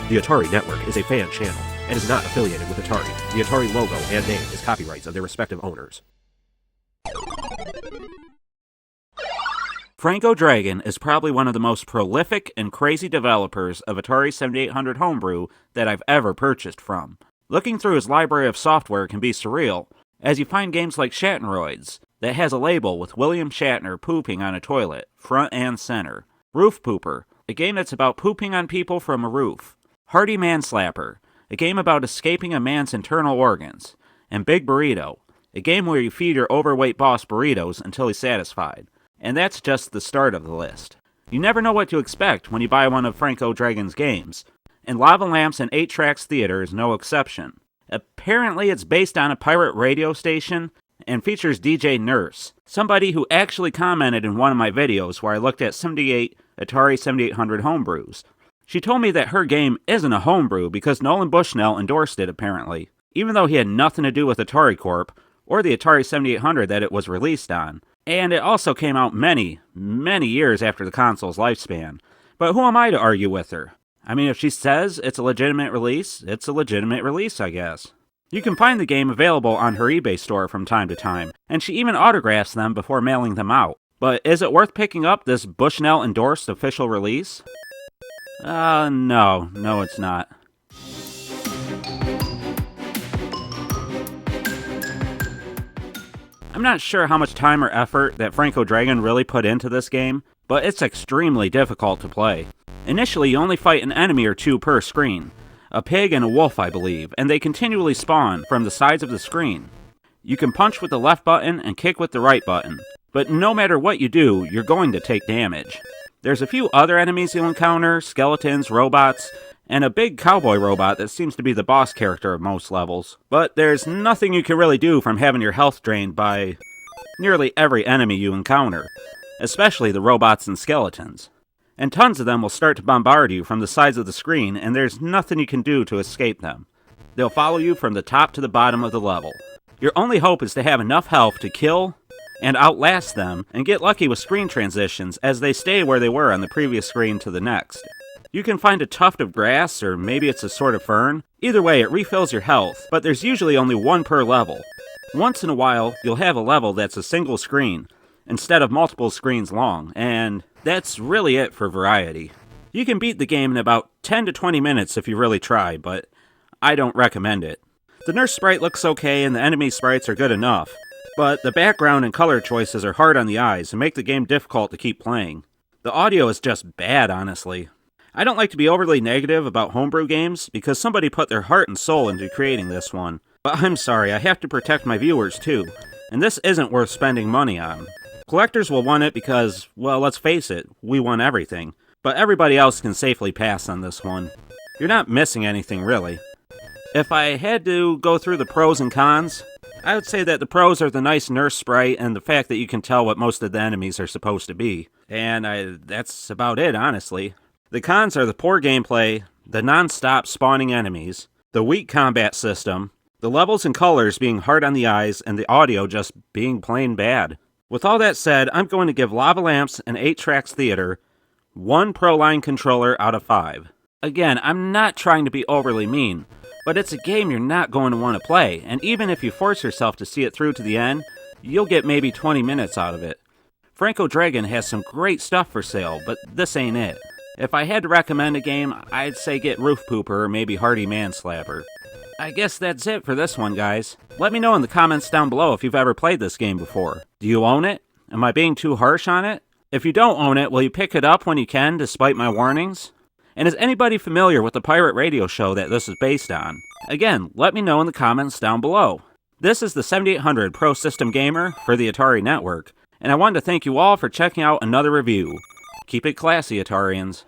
The Atari Network is a fan channel and is not affiliated with Atari. The Atari logo and name is copyrights of their respective owners. FrankoDragon is probably one of the most prolific and crazy developers of Atari 7800 Homebrew that I've ever purchased from. Looking through his library of software can be surreal, as you find games like Shatneroids, that has a label with William Shatner pooping on a toilet, front and center. Roof Pooper, a game that's about pooping on people from a roof. Hearty Manslapper, a game about escaping a man's internal organs. And Big Burrito, a game where you feed your overweight boss burritos until he's satisfied. And that's just the start of the list. You never know what to expect when you buy one of FrankoDragon's games, and Lava Lamps and 8 Tracks Theater is no exception. Apparently it's based on a pirate radio station, and features DJ Nurse, somebody who actually commented in one of my videos where I looked at 78 Atari 7800 homebrews. She told me that her game isn't a homebrew because Nolan Bushnell endorsed it apparently, even though he had nothing to do with Atari Corp or the Atari 7800 that it was released on. And it also came out many, many years after the console's lifespan. But who am I to argue with her? I mean, if she says it's a legitimate release, it's a legitimate release, I guess. You can find the game available on her eBay store from time to time, and she even autographs them before mailing them out. But is it worth picking up this Bushnell-endorsed official release? No, it's not. I'm not sure how much time or effort that FrankoDragon really put into this game, but it's extremely difficult to play. Initially, you only fight an enemy or two per screen. A pig and a wolf, I believe, and they continually spawn from the sides of the screen. You can punch with the left button and kick with the right button, but no matter what you do, you're going to take damage. There's a few other enemies you'll encounter, skeletons, robots, and a big cowboy robot that seems to be the boss character of most levels. But there's nothing you can really do from having your health drained by nearly every enemy you encounter, especially the robots and skeletons. And tons of them will start to bombard you from the sides of the screen, and there's nothing you can do to escape them. They'll follow you from the top to the bottom of the level. Your only hope is to have enough health to kill and outlast them, and get lucky with screen transitions as they stay where they were on the previous screen to the next. You can find a tuft of grass, or maybe it's a sort of fern. Either way, it refills your health, but there's usually only one per level. Once in a while, you'll have a level that's a single screen, instead of multiple screens long, and that's really it for variety. You can beat the game in about 10 to 20 minutes if you really try, but I don't recommend it. The nurse sprite looks okay and the enemy sprites are good enough, but the background and color choices are hard on the eyes and make the game difficult to keep playing. The audio is just bad, honestly. I don't like to be overly negative about homebrew games because somebody put their heart and soul into creating this one, but I'm sorry, I have to protect my viewers too, and this isn't worth spending money on. Collectors will want it because, well, let's face it, we want everything. But everybody else can safely pass on this one. You're not missing anything, really. If I had to go through the pros and cons, I would say that the pros are the nice nurse sprite and the fact that you can tell what most of the enemies are supposed to be. And that's about it, honestly. The cons are the poor gameplay, the non-stop spawning enemies, the weak combat system, the levels and colors being hard on the eyes, and the audio just being plain bad. With all that said, I'm going to give Lava Lamps and 8 Tracks Theater 1 Pro-Line controller out of 5. Again, I'm not trying to be overly mean, but it's a game you're not going to want to play, and even if you force yourself to see it through to the end, you'll get maybe 20 minutes out of it. FrankoDragon has some great stuff for sale, but this ain't it. If I had to recommend a game, I'd say get Roof Pooper or maybe Hearty Manslapper. I guess that's it for this one, guys. Let me know in the comments down below if you've ever played this game before. Do you own it? Am I being too harsh on it? If you don't own it, will you pick it up when you can, despite my warnings? And is anybody familiar with the pirate radio show that this is based on? Again, let me know in the comments down below. This is the 7800 Pro System Gamer for the Atari Network, and I wanted to thank you all for checking out another review. Keep it classy, Atarians.